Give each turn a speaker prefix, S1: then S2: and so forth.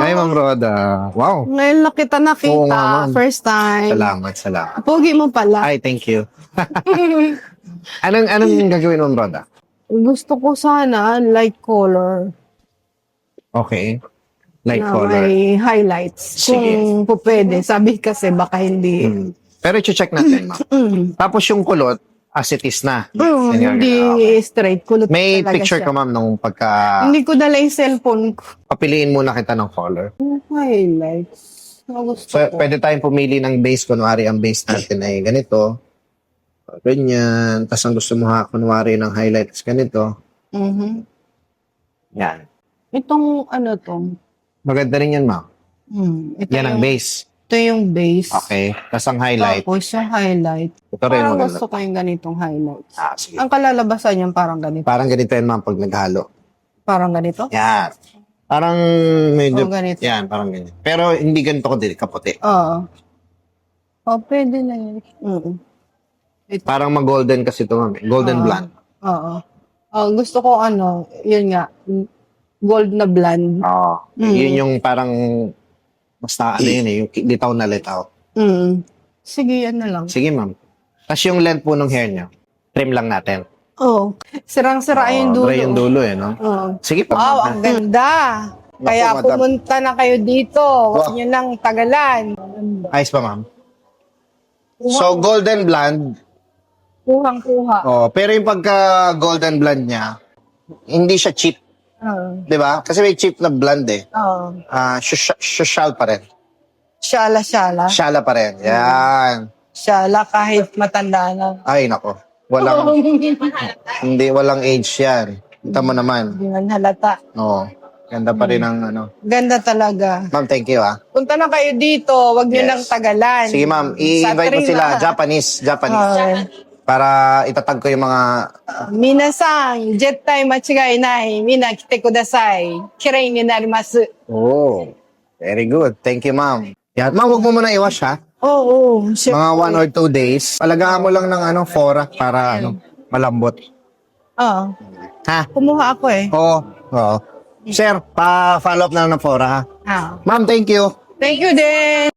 S1: Hi, Ma'am Roda. Wow.
S2: Ngayon na kita
S1: Oo
S2: nakita.
S1: nga, ma'am.
S2: First time.
S1: Salamat.
S2: Pogi mo pala.
S1: Ay, thank you. Anong gagawin, Ma'am Roda?
S2: Gusto ko sana light color
S1: Okay. Light
S2: na
S1: color.
S2: may highlights.
S1: Sige.
S2: Kung po pwede. Sabi kasi baka hindi.
S1: Pero i-check natin, ma'am. Tapos yung kulot, as it is na. Ganyan,
S2: Hindi
S1: ganyan. Okay.
S2: straight. Kulot
S1: May
S2: talaga
S1: picture
S2: siya.
S1: ka, ma'am, nung pagka...
S2: Hindi ko dala yung cellphone ko.
S1: Papiliin muna kita ng color.
S2: Highlights. Gusto
S1: So,
S2: ko.
S1: pwede tayong pumili ng base. Kunwari, ang base natin ay ganito. Ganyan. Tapos ang gusto mo ha, kunwari ng highlights ganito.
S2: Mhm.
S1: Yan.
S2: Itong ano to?
S1: Maganda rin yan, ma'am.
S2: Ito
S1: Yan ang
S2: yung,
S1: base.
S2: Ito yung base.
S1: Okay. Tapos ang highlight.
S2: Tapos yung highlight.
S1: Ito rin
S2: Parang
S1: maganda.
S2: gusto ko yung ganitong highlights.
S1: Sige.
S2: Ang kalalabasan niyan parang ganito.
S1: Parang ganito yan, ma'am, pag naghalo.
S2: Parang ganito?
S1: Yan. Parang medyo...
S2: O, ganito.
S1: Yan, parang ganyan. Pero hindi ganito ko din, kaputi.
S2: Oo. Pwede na yun.
S1: Parang mag-golden kasi ito, ma'am. Golden blonde.
S2: Oo. Gusto ko yun nga, gold na blonde.
S1: Oo. Yun yung parang... Basta ano yun eh, yung litaw na litaw.
S2: Sige, yan na lang.
S1: Sige, ma'am. Tapos yung length po ng hair niya, trim lang natin.
S2: Oo. Sirang-sira yung dulo.
S1: Dry yung dulo eh, no?
S2: Oo.
S1: Sige pa.
S2: Wow, ang ganda. Kaya
S1: madam.
S2: pumunta na kayo dito. Huwag
S1: Wow.
S2: nyo nang tagalan.
S1: Ayos pa, ma'am. So, golden blonde.
S2: Kuhang-kuha.
S1: Pero yung pagka golden blonde niya, hindi siya cheap.
S2: Oo.
S1: Di ba? Kasi may cheap na blonde eh.
S2: Oo.
S1: Social pa rin.
S2: Shala-shala.
S1: Shala pa rin. Yan.
S2: Shala kahit matanda na.
S1: Ay, nako. Walang age yan. Kita mo naman.
S2: Hindi man halata.
S1: Oo. Ganda pa rin ang ano.
S2: Ganda talaga.
S1: Ma'am, thank you ah.
S2: Punta na kayo dito. Huwag nyo
S1: Yes.
S2: nang tagalan.
S1: Sige ma'am, i-invite mo sila. Japanese. Para itatag ko yung mga...
S2: Minasan, jet time machigai nai. Mina kite kudasai. Kirei ni narimasu.
S1: Oh, very good. Thank you, ma'am. Yan. Ma'am, huwag mo muna i-wash ha.
S2: Oo.
S1: Mga 1 or 2 days. Alagaan mo lang ng fora para malambot.
S2: Oo.
S1: Ha?
S2: Kumuha ako eh.
S1: Oo. Sir, pa-follow up na lang ng fora ha.
S2: Ah.
S1: Ma'am, thank you.
S2: Thank you din.